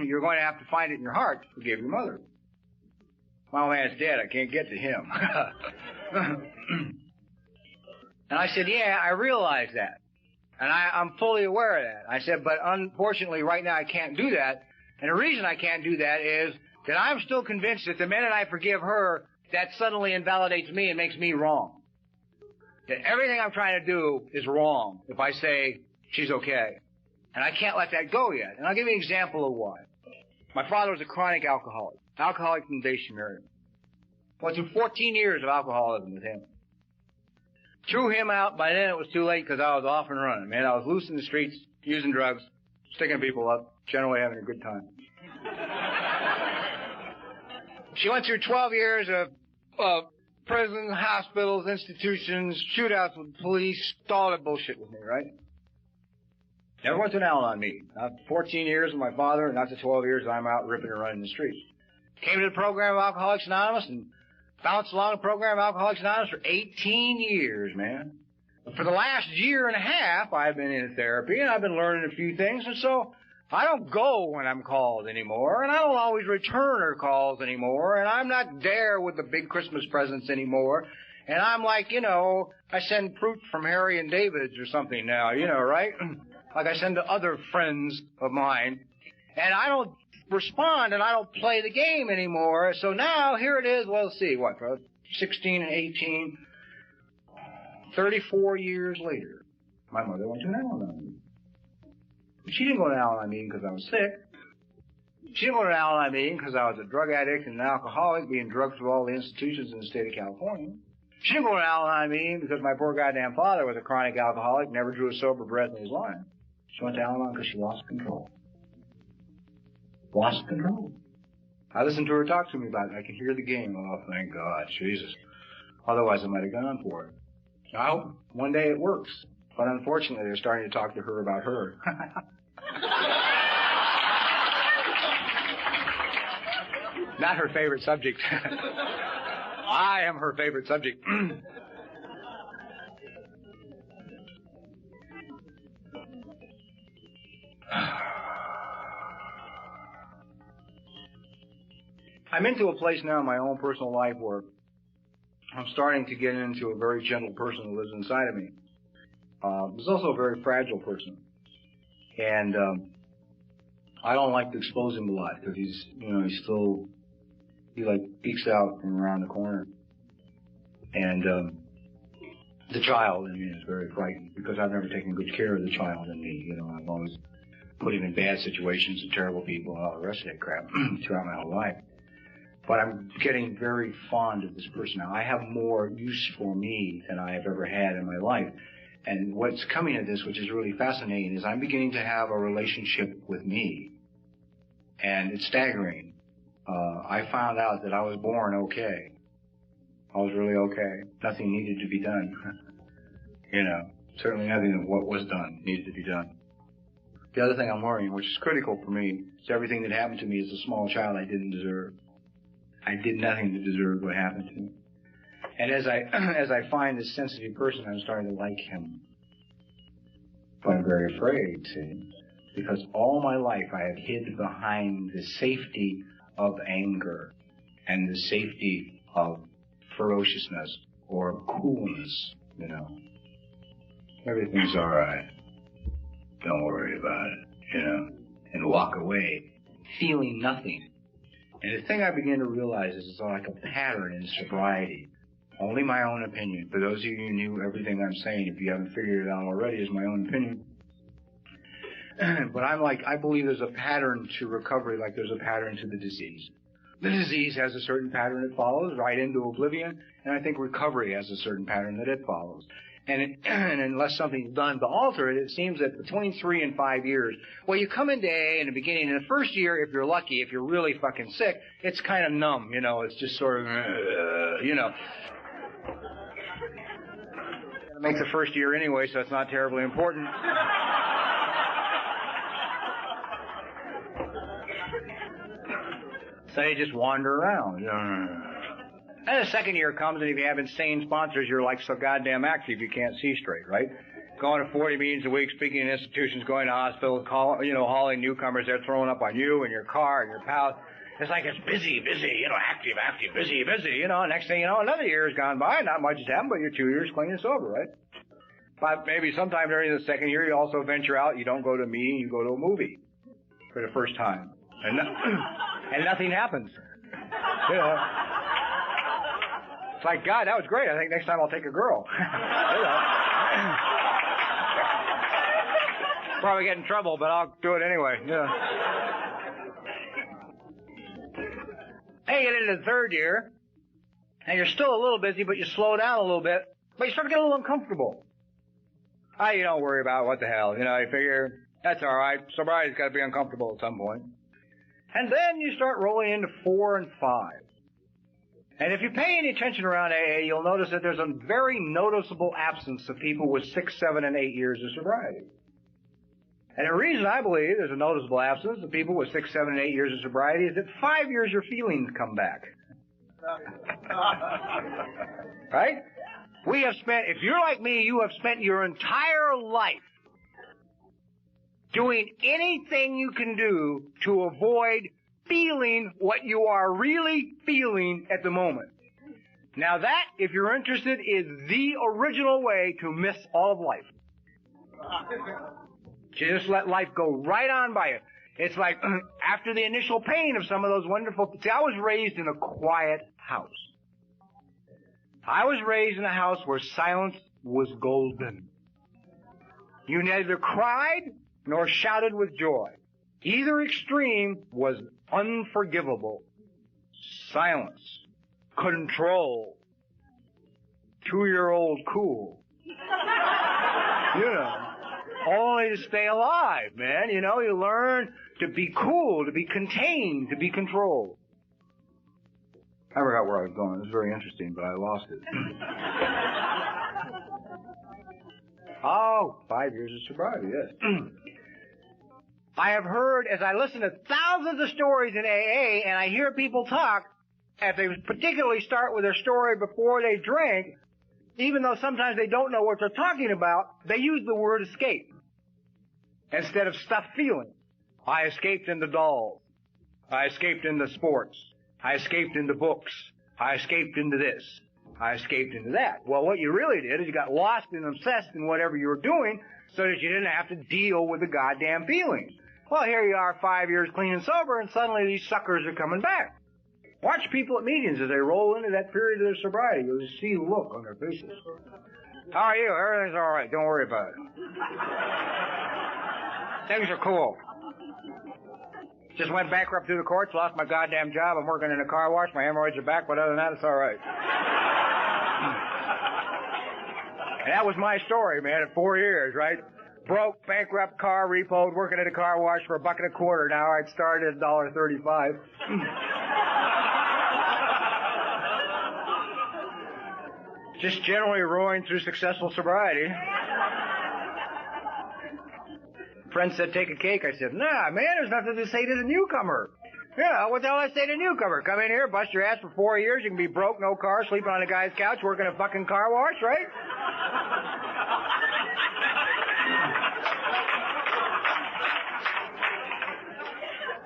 you're going to have to find it in your heart to forgive your mother. My old man's dead. I can't get to him. And I said, yeah, I realize that. And I'm fully aware of that. I said, but unfortunately, right now I can't do that. And the reason I can't do that is that I'm still convinced that the minute I forgive her, that suddenly invalidates me and makes me wrong. That everything I'm trying to do is wrong if I say she's okay. And I can't let that go yet. And I'll give you an example of why. My father was a chronic alcoholic from the day she married him. Went through 14 years of alcoholism with him. Threw him out. By then it was too late because I was off and running, man. I was loose in the streets, using drugs, sticking people up, generally having a good time. She went through 12 years of prisons, hospitals, institutions, shootouts with police, all that bullshit with me, right? Never went to an Al-Anon meeting. Not 14 years with my father, and not the 12 years I'm out ripping and running the streets. Came to the program of Alcoholics Anonymous and bounced along the program of Alcoholics Anonymous for 18 years, man. But for the last year and a half, I've been in therapy, and I've been learning a few things, and so I don't go when I'm called anymore, and I don't always return her calls anymore, and I'm not there with the big Christmas presents anymore. And I'm like, you know, I send fruit from Harry and David's or something now, you know, right? Like I send to other friends of mine. And I don't respond, and I don't play the game anymore. So now, here it is, well, let's see, what, 16 and 18, 34 years later, my mother went to an Al-Anon meeting. She didn't go to an Al-Anon meeting because I was sick. She didn't go to an Al-Anon meeting because I was a drug addict and an alcoholic being drugged through all the institutions in the state of California. She didn't go to an Al-Anon meeting because my poor goddamn father was a chronic alcoholic, never drew a sober breath in his life. She went to Al-Anon because she lost control. Lost control. I listened to her talk to me about it. I could hear the game. Oh, thank God, Jesus. Otherwise, I might have gone for it. I hope one day it works. But unfortunately, they're starting to talk to her about her. Not her favorite subject. I am her favorite subject. I'm into a place now in my own personal life where I'm starting to get into a very gentle person who lives inside of me. He's also a very fragile person. And I don't like to expose him a lot because he's, you know, he like peeks out from around the corner. And the child in me is very frightened because I've never taken good care of the child in me. You know, I've always put him in bad situations and terrible people and all the rest of that crap throughout my whole life. But I'm getting very fond of this person now. I have more use for me than I have ever had in my life. And what's coming of this, which is really fascinating, is I'm beginning to have a relationship with me. And it's staggering. I found out that I was born okay. I was really okay. Nothing needed to be done. You know, certainly nothing of what was done needed to be done. The other thing I'm learning, which is critical for me, is everything that happened to me as a small child I didn't deserve. I did nothing to deserve what happened to me. And as I find this sensitive person, I'm starting to like him. But I'm very afraid, see, because all my life I have hid behind the safety of anger and the safety of ferociousness or coolness, you know. Everything's all right. Don't worry about it, you know, and walk away feeling nothing. And the thing I begin to realize is it's like a pattern in sobriety. Only my own opinion. For those of you who knew everything I'm saying, if you haven't figured it out already, is my own opinion. But I believe there's a pattern to recovery like there's a pattern to the disease. The disease has a certain pattern it follows right into oblivion, and I think recovery has a certain pattern that it follows. And unless something's done to alter it, it seems that between 3 and 5 years, well, you come into AA in the beginning. In the first year, if you're lucky, if you're really fucking sick, it's kind of numb, you know. It's just sort of, you know. It makes the first year anyway, so it's not terribly important. So you just wander around. And the second year comes, and if you have insane sponsors, you're like so goddamn active you can't see straight, right? Going to 40 meetings a week, speaking in institutions, going to hospitals, hauling newcomers. They're throwing up on you and your car and your pals. It's like it's busy, you know, active, busy, you know. Next thing you know, another year has gone by. Not much has happened, but you're 2 years clean and sober, right? But maybe sometime during the second year, you also venture out. You don't go to a meeting, you go to a movie for the first time. And nothing happens. You know. It's like, God, that was great. I think next time I'll take a girl. You know. Probably get in trouble, but I'll do it anyway. Yeah. Then you get into the third year, and you're still a little busy, but you slow down a little bit, but you start to get a little uncomfortable. You don't worry about it, what the hell. You know, you figure, that's all right. Sobriety's got to be uncomfortable at some point. And then you start rolling into 4 and 5. And if you pay any attention around AA, you'll notice that there's a very noticeable absence of people with 6, 7, and 8 years of sobriety. And the reason I believe there's a noticeable absence of people with 6, 7, and 8 years of sobriety is that 5 years your feelings come back. Right? We have spent, if you're like me, you have spent your entire life doing anything you can do to avoid feeling what you are really feeling at the moment. Now that, if you're interested, is the original way to miss all of life. You just let life go right on by you. It's like, after the initial pain of some of those wonderful... See, I was raised in a quiet house. I was raised in a house where silence was golden. You neither cried nor shouted with joy. Either extreme was unforgivable. Silence. Control. 2-year-old cool. You know. Only to stay alive, man. You know, you learn to be cool, to be contained, to be controlled. I forgot where I was going. It was very interesting, but I lost it. Oh, 5 years of sobriety, yes. I have heard, as I listen to thousands of stories in AA, and I hear people talk, if they particularly start with their story before they drink, even though sometimes they don't know what they're talking about, they use the word escape instead of stuffed feelings. I escaped into dolls. I escaped into sports. I escaped into books. I escaped into this. I escaped into that. Well, what you really did is you got lost and obsessed in whatever you were doing so that you didn't have to deal with the goddamn feelings. Well, here you are 5 years clean and sober, and suddenly these suckers are coming back. Watch people at meetings as they roll into that period of their sobriety. You'll just see the look on their faces. How are you? Everything's all right. Don't worry about it. Things are cool. Just went bankrupt through the courts, lost my goddamn job. I'm working in a car wash. My hemorrhoids are back, but other than that, it's all right. And that was my story, man, at 4 years, right? Broke, bankrupt, car repoed, working at a car wash for $1.25. Now I'd started at $1.35. Just generally roaring through successful sobriety. Friend said, take a cake. I said, nah, man, there's nothing to say to the newcomer. Yeah, what the hell I say to the newcomer? Come in here, bust your ass for 4 years, you can be broke, no car, sleeping on a guy's couch, working a fucking car wash, right?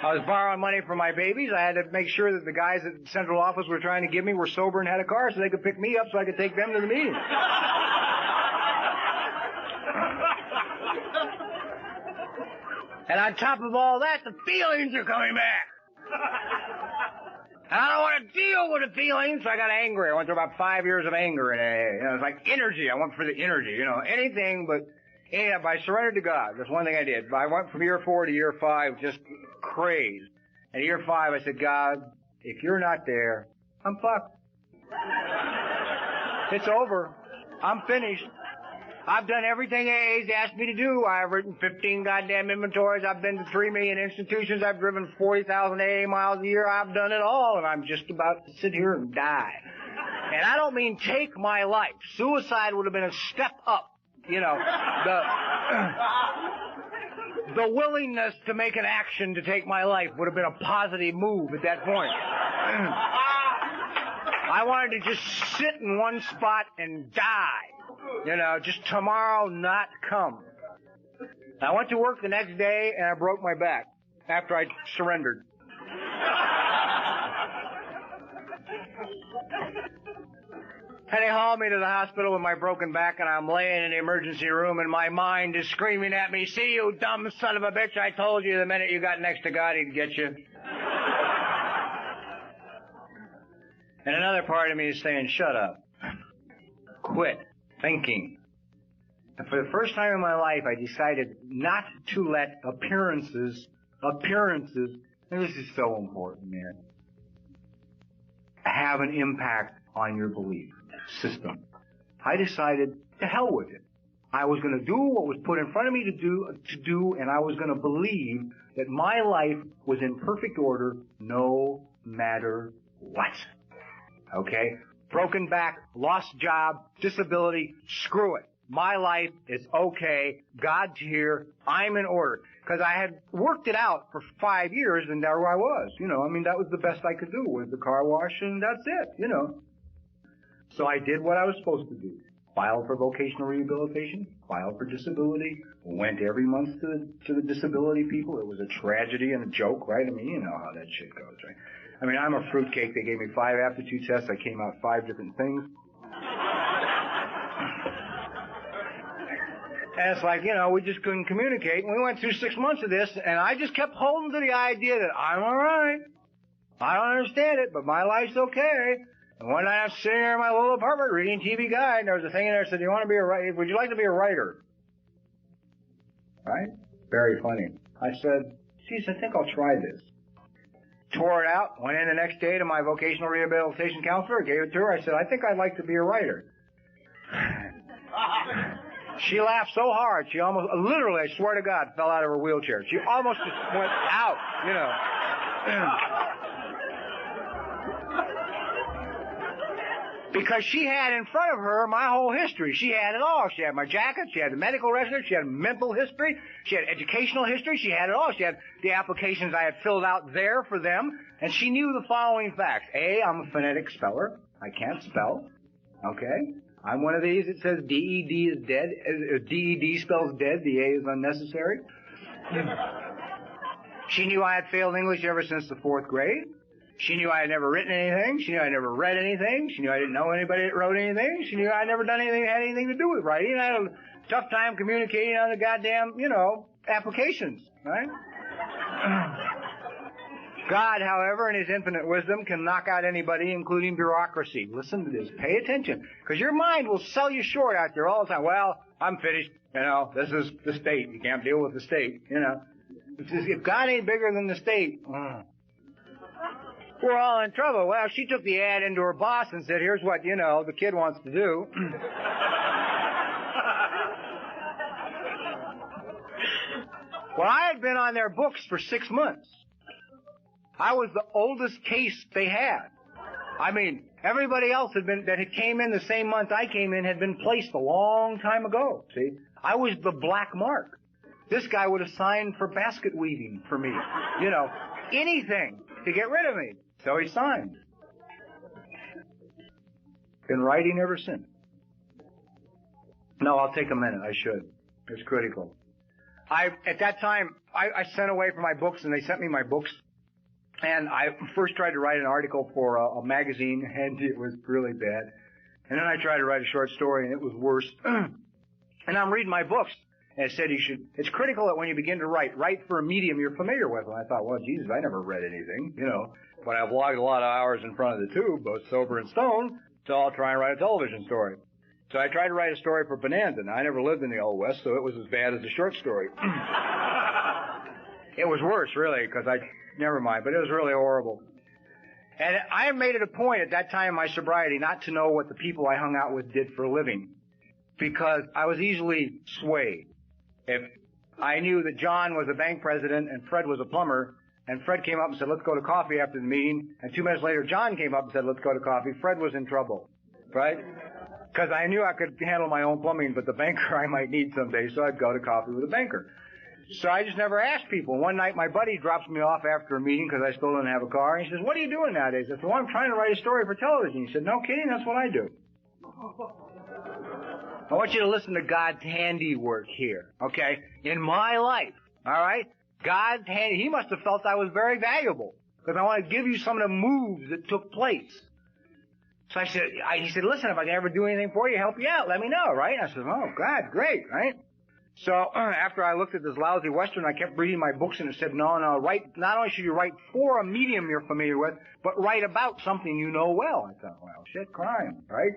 I was borrowing money from my babies. I had to make sure that the guys at the central office were trying to give me were sober and had a car so they could pick me up so I could take them to the meeting. And on top of all that, the feelings are coming back. And I don't want to deal with the feelings, so I got angry. I went through about 5 years of anger in AA. You know, it's like energy. I went for the energy, you know, anything but... Yeah, I surrendered to God. That's one thing I did. I went from year 4 to year 5 just crazed. And year 5, I said, God, if you're not there, I'm fucked. It's over. I'm finished. I've done everything AA's asked me to do. I've written 15 goddamn inventories. I've been to 3 million institutions. I've driven 40,000 AA miles a year. I've done it all, and I'm just about to sit here and die. And I don't mean take my life. Suicide would have been a step up. You know, the willingness to make an action to take my life would have been a positive move at that point. I wanted to just sit in one spot and die. You know, just tomorrow not come. I went to work the next day and I broke my back after I surrendered. And they hauled me to the hospital with my broken back, and I'm laying in the emergency room, and my mind is screaming at me, see, you dumb son of a bitch, I told you the minute you got next to God, he'd get you. And another part of me is saying, shut up. Quit thinking. And for the first time in my life, I decided not to let appearances, and this is so important, man, have an impact on your belief system. I decided to hell with it. I was going to do what was put in front of me to do, and I was going to believe that my life was in perfect order no matter what. Okay? Broken back, lost job, disability, screw it. My life is okay. God's here. I'm in order. Because I had worked it out for 5 years, and there I was. You know, I mean, that was the best I could do with the car wash, and that's it, you know. So I did what I was supposed to do. Filed for vocational rehabilitation, filed for disability, went every month to the disability people. It was a tragedy and a joke, right? I mean, you know how that shit goes, right? I mean, I'm a fruitcake. They gave me 5 aptitude tests. I came out 5 different things. And it's like, you know, we just couldn't communicate. And we went through 6 months of this, and I just kept holding to the idea that I'm all right. I don't understand it, but my life's okay. And one night I'm sitting there in my little apartment reading TV Guide, and there was a thing in there that said, "You want to be a writer? Would you like to be a writer?" Right? Very funny. I said, "Geez, I think I'll try this." Tore it out, went in the next day to my vocational rehabilitation counselor, gave it to her. I said, "I think I'd like to be a writer." She laughed so hard, she almost, literally, I swear to God, fell out of her wheelchair. She almost just went out, you know. Because she had in front of her my whole history. She had it all. She had my jacket, she had the medical record, she had mental history, she had educational history, she had it all. She had the applications I had filled out there for them, and she knew the following facts. A, I'm a phonetic speller. I can't spell. Okay? I'm one of these that says D-E-D is dead. D-E-D spells dead. The A is unnecessary. She knew I had failed English ever since the 4th grade. She knew I had never written anything. She knew I never read anything. She knew I didn't know anybody that wrote anything. She knew I had never done anything that had anything to do with writing. I had a tough time communicating on the goddamn, you know, applications, right? God, however, in His infinite wisdom, can knock out anybody, including bureaucracy. Listen to this. Pay attention. Because your mind will sell you short out there all the time. Well, I'm finished. You know, this is the state. You can't deal with the state. You know. If God ain't bigger than the state, we're all in trouble. Well, she took the ad into her boss and said, "Here's what, you know, the kid wants to do." Well, I had been on their books for 6 months. I was the oldest case they had. I mean, everybody else that had came in the same month I came in had been placed a long time ago, see? I was the black mark. This guy would have signed for basket weaving for me. You know, anything to get rid of me. So he signed. Been writing ever since. No, I'll take a minute. I should. It's critical. At that time, I sent away for my books, and they sent me my books. And I first tried to write an article for a magazine, and it was really bad. And then I tried to write a short story, and it was worse. And I'm reading my books, and it said it's critical that when you begin to write for a medium you're familiar with. And I thought, well, Jesus, I never read anything, you know. But I've logged a lot of hours in front of the tube, both sober and stoned, so I'll try and write a television story. So I tried to write a story for Bonanza. Now, I never lived in the Old West, so it was as bad as a short story. It was worse, really, because never mind, but it was really horrible. And I made it a point at that time in my sobriety not to know what the people I hung out with did for a living, because I was easily swayed. If I knew that John was a bank president and Fred was a plumber, and Fred came up and said, "Let's go to coffee after the meeting," and 2 minutes later John came up and said, "Let's go to coffee," Fred was in trouble, right? Because I knew I could handle my own plumbing, but the banker I might need someday, so I'd go to coffee with the banker. So I just never asked people. One night my buddy drops me off after a meeting because I still didn't have a car. And he says, "What are you doing nowadays?" I said, "Well, I'm trying to write a story for television." He said, "No kidding, that's what I do." I want you to listen to God's handiwork here, okay? In my life, all right? God's hand, He must have felt I was very valuable because I want to give you some of the moves that took place. So he said, "Listen, if I can ever do anything for you, help you out, let me know," right? And I said, "Oh, God, great," right? So after I looked at this lousy Western, I kept reading my books, and it said, no, not only should you write for a medium you're familiar with, but write about something you know well. I thought, well, shit, crime, right?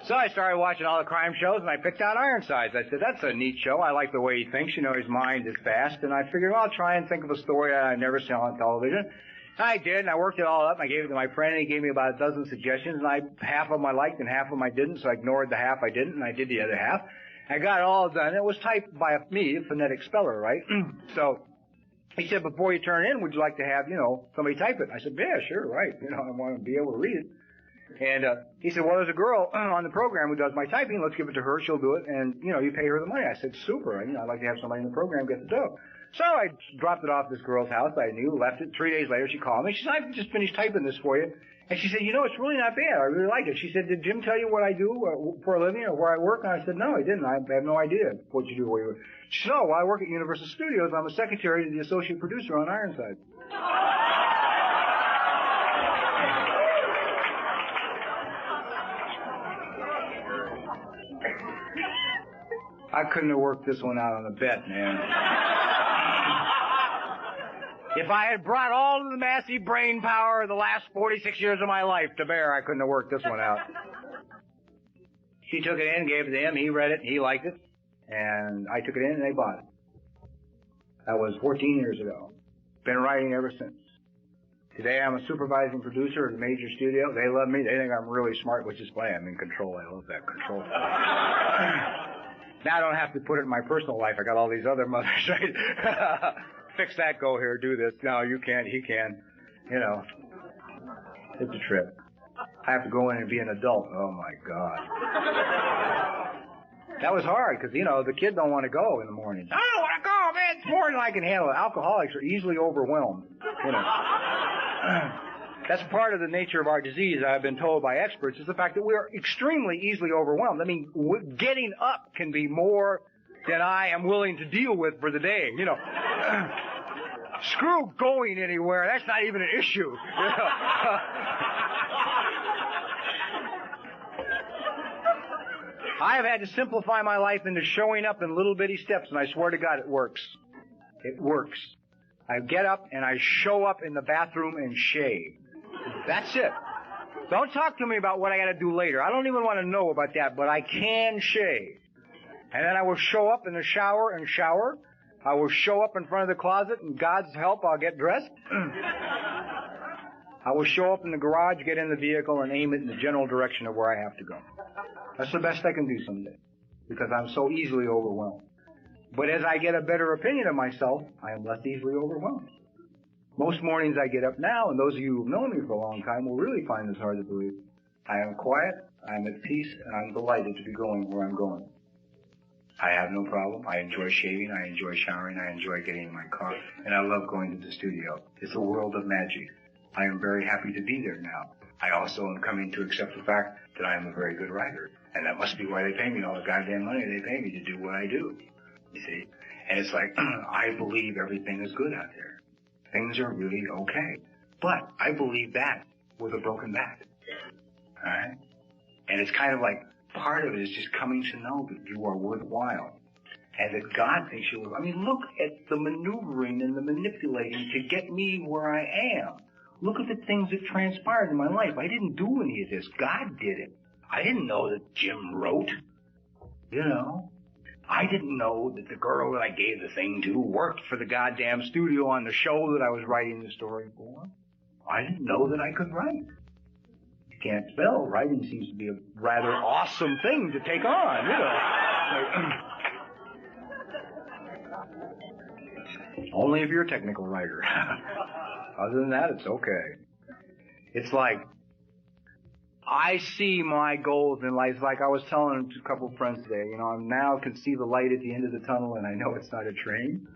So I started watching all the crime shows, and I picked out Ironsides. I said, that's a neat show. I like the way he thinks. You know, his mind is fast. And I figured, well, I'll try and think of a story I'd never seen on television. I did, and I worked it all up. I gave it to my friend, and he gave me about a dozen suggestions, and half of them I liked and half of them I didn't, so I ignored the half I didn't, and I did the other half. I got it all done. It was typed by me, a phonetic speller, right? So He said, before you turn in, would you like to have, somebody type it? I said, yeah, sure, right. I want to be able to read it. And he said, well, there's a girl on the program who does my typing. Let's give it to her. She'll do it. And, you pay her the money. I said, super. I'd like to have somebody in the program get the dough. So I dropped it off at this girl's house. I knew, left it. 3 days later, she called me. She said, I've just finished typing this for you. And she said, it's really not bad. I really like it. She said, did Jim tell you what I do for a living or where I work? And I said, no, he didn't. I have no idea what you do where you work. She said, well, I work at Universal Studios. I'm a secretary to the associate producer on Ironside. I couldn't have worked this one out on a bet, man. If I had brought all of the massive brain power of the last 46 years of my life to bear, I couldn't have worked this one out. She took it in, gave it to him, he read it, he liked it, and I took it in and they bought it. That was 14 years ago. Been writing ever since. Today I'm a supervising producer at a major studio. They love me. They think I'm really smart, which is why I'm in control. I love that control. Now I don't have to put it in my personal life. I got all these other mothers, right? Fix that, go here, do this. No, you can't, he can. It's a trip. I have to go in and be an adult. Oh, my God. That was hard, because, the kid don't want to go in the mornings. I don't want to go, man. It's more than I can handle. Alcoholics are easily overwhelmed. That's part of the nature of our disease, I've been told by experts, is the fact that we are extremely easily overwhelmed. I mean, getting up can be more than I am willing to deal with for the day, Screw going anywhere. That's not even an issue. I have had to simplify my life into showing up in little bitty steps, and I swear to God it works. It works. I get up and I show up in the bathroom and shave. That's it. Don't talk to me about what I got to do later. I don't even want to know about that, but I can shave. And then I will show up in the shower and shower. I will show up in front of the closet, and God's help, I'll get dressed. I will show up in the garage, get in the vehicle, and aim it in the general direction of where I have to go. That's the best I can do someday, because I'm so easily overwhelmed. But as I get a better opinion of myself, I am less easily overwhelmed. Most mornings I get up now, and those of you who've known me for a long time will really find this hard to believe. I am quiet, I am at peace, and I'm delighted to be going where I'm going. I have no problem. I enjoy shaving, I enjoy showering, I enjoy getting in my car, and I love going to the studio. It's a world of magic. I am very happy to be there now. I also am coming to accept the fact that I am a very good writer, and that must be why they pay me all the goddamn money they pay me to do what I do. You see? And it's like, I believe everything is good out there. Things are really okay. But I believe that with a broken back. Alright? And it's kind of like, part of it is just coming to know that you are worthwhile. And that God thinks you're worthwhile. I mean, look at the maneuvering and the manipulating to get me where I am. Look at the things that transpired in my life. I didn't do any of this. God did it. I didn't know that Jim wrote. I didn't know that the girl that I gave the thing to worked for the goddamn studio on the show that I was writing the story for. I didn't know that I could write. You can't spell. Writing seems to be a rather awesome thing to take on, Only if you're a technical writer. Other than that, it's okay. It's like, I see my goals in life. Like I was telling a couple of friends today, I now can see the light at the end of the tunnel, and I know it's not a train.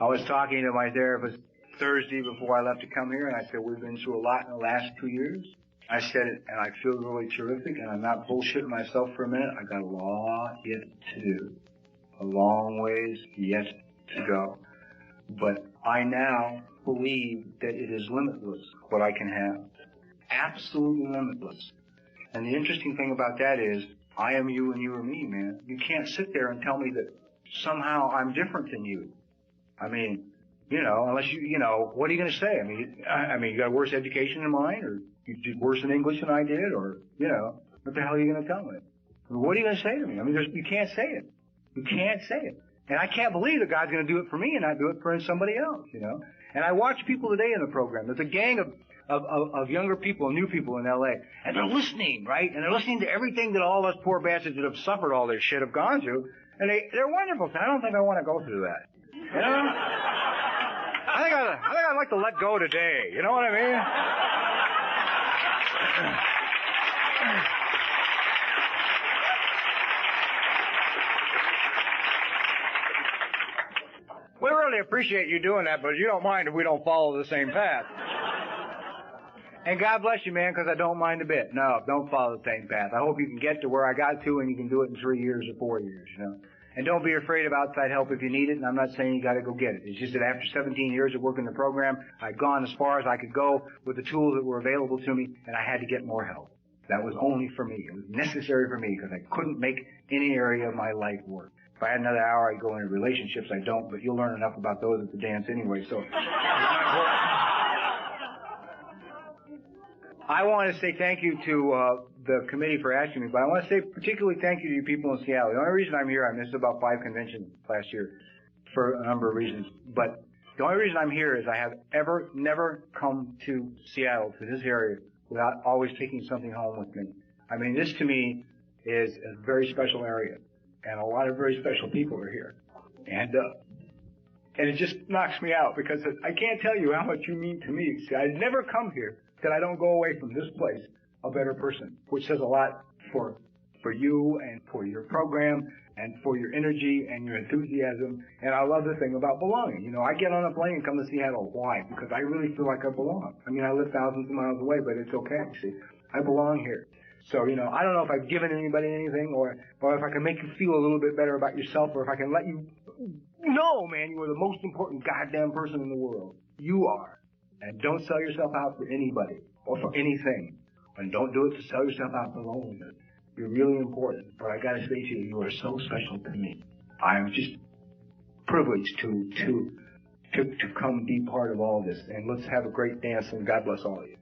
I was talking to my therapist Thursday before I left to come here, and I said, we've been through a lot in the last 2 years. I said it, and I feel really terrific, and I'm not bullshitting myself for a minute. I got a lot yet to do. A long ways yet to go. But I now believe that it is limitless what I can have. Absolutely limitless. And the interesting thing about that is, I am you and you are me, man. You can't sit there and tell me that somehow I'm different than you. I mean, unless what are you going to say? I mean, you got a worse education than mine, or you did worse in English than I did, or, what the hell are you going to tell me? What are you going to say to me? I mean, you can't say it. You can't say it. And I can't believe that God's going to do it for me and not do it for somebody else, And I watch people today in the program. There's a gang of younger people, new people in L.A., and they're listening, right? And they're listening to everything that all us poor bastards that have suffered all this shit have gone through. And they're wonderful. I don't think I want to go through that. You know? I think I'd like to let go today. You know what I mean? We really appreciate you doing that, but you don't mind if we don't follow the same path. And God bless you, man, because I don't mind a bit. No, don't follow the same path. I hope you can get to where I got to and you can do it in 3 years or 4 years, you know. And don't be afraid of outside help if you need it, and I'm not saying you got to go get it. It's just that after 17 years of working the program, I'd gone as far as I could go with the tools that were available to me, and I had to get more help. That was only for me. It was necessary for me because I couldn't make any area of my life work. If I had another hour, I'd go into relationships. I don't, but you'll learn enough about those at the dance anyway, so it's not important. I want to say thank you to the committee for asking me, but I want to say particularly thank you to you people in Seattle. The only reason I'm here, I missed about 5 conventions last year for a number of reasons, but the only reason I'm here is I have never come to Seattle, to this area, without always taking something home with me. I mean, this to me is a very special area, and a lot of very special people are here. And it just knocks me out because I can't tell you how much you mean to me. See, I'd never come here that I don't go away from this place a better person, which says a lot for you and for your program and for your energy and your enthusiasm. And I love the thing about belonging. You know, I get on a plane and come to Seattle. Why? Because I really feel like I belong. I mean, I live thousands of miles away, but it's okay. See, I belong here. So, you know, I don't know if I've given anybody anything or if I can make you feel a little bit better about yourself or if I can let you know, man, you are the most important goddamn person in the world. You are. And don't sell yourself out for anybody or for anything. And don't do it to sell yourself out for loneliness. You're really important. But I gotta say to you, you are so special to me. I'm just privileged to come be part of all this. And let's have a great dance and God bless all of you.